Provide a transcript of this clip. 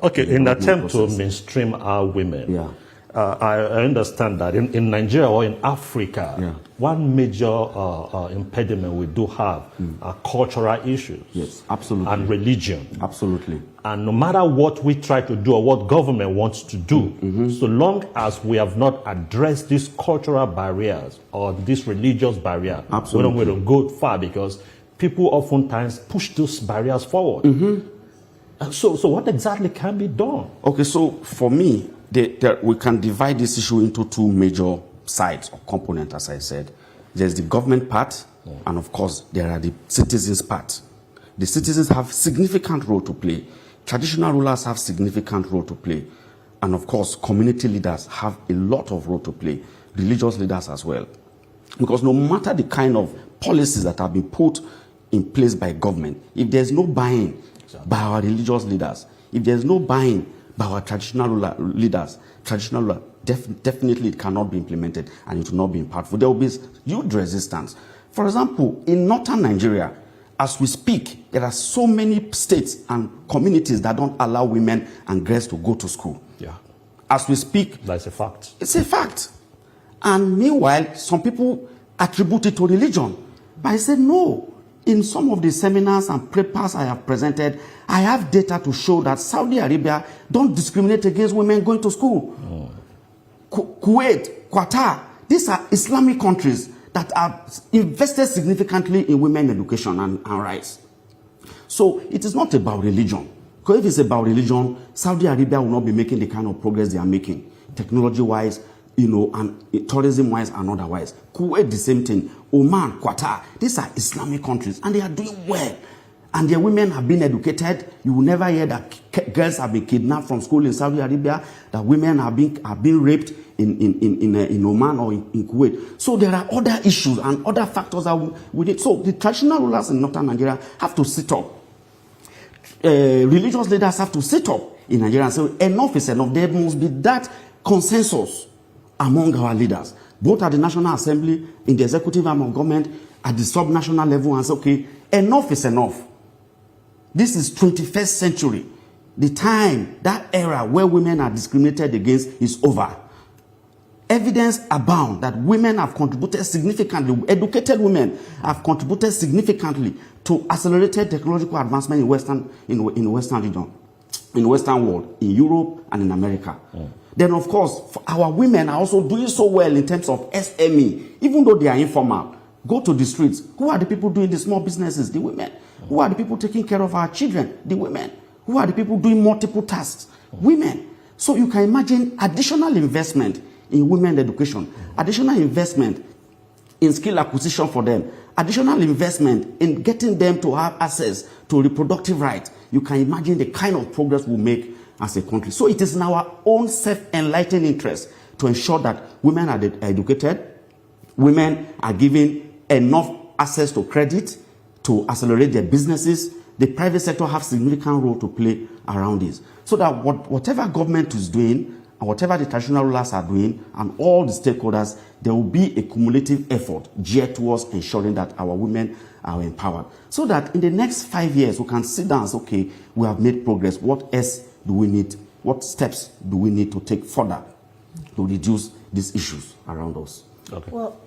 Okay, in an attempt to mainstream our women, I understand that in Nigeria or in Africa, one major impediment we do have are cultural issues. Yes, absolutely. And religion. Absolutely. And no matter what we try to do or what government wants to do, so long as we have not addressed these cultural barriers or this religious barrier, we don't want to go far because people oftentimes push those barriers forward. So what exactly can be done? Okay, so for me, we can divide this issue into two major sides or components, as I said. There's the government part, and of course, there are the citizens part. The citizens have significant role to play. Traditional rulers have significant role to play. And of course, community leaders have a lot of role to play. Religious leaders as well. Because no matter the kind of policies that have been put in place by government, if there's no buy-in by our religious leaders, if there's no buy-in by our traditional leaders, definitely it cannot be implemented and it will not be impactful. There will be huge resistance. For example, in northern Nigeria, as we speak, there are so many states and communities that don't allow women and girls to go to school. As we speak, that's a fact. It's a fact. And meanwhile, some people attribute it to religion. But I said no. In some of the seminars and papers I have presented, I have data to show that Saudi Arabia don't discriminate against women going to school. Kuwait, Qatar, these are Islamic countries that have invested significantly in women education and rights. So it is not about religion. Because if it's about religion, Saudi Arabia will not be making the kind of progress they are making, technology-wise, and tourism-wise and otherwise. Kuwait, the same thing. Oman, Qatar, these are Islamic countries, and they are doing well. And their women have been educated. You will never hear that girls have been kidnapped from school in Saudi Arabia, that women have been raped in Oman or in Kuwait. So there are other issues and other factors that we need. So the traditional rulers in northern Nigeria have to sit up. Religious leaders have to sit up in Nigeria and say, enough is enough. There must be that consensus among our leaders, both at the National Assembly, in the executive arm of government, at the sub-national level, and say, okay, enough is enough. This is 21st century. The time, that era where women are discriminated against is over. Evidence abound that women have contributed significantly, educated women have contributed significantly to accelerated technological advancement in Western region, in the Western world, in Europe and in America. Then, of course, our women are also doing so well in terms of SME, even though they are informal. Go to the streets. Who are the people doing the small businesses? The women. Who are the people taking care of our children? The women. Who are the people doing multiple tasks? Women. So you can imagine additional investment in women education, additional investment in skill acquisition for them, additional investment in getting them to have access to reproductive rights. You can imagine the kind of progress we'll make as a country. So it is in our own self-enlightened interest to ensure that women are educated, women are given enough access to credit to accelerate their businesses. The private sector has significant role to play around this. So that whatever government is doing and whatever the traditional rulers are doing and all the stakeholders, there will be a cumulative effort geared towards ensuring that our women are empowered. So that in the next 5 years, we can sit down and say, okay, we have made progress. What else do we need? What steps do we need to take further to reduce these issues around us? Okay. Well,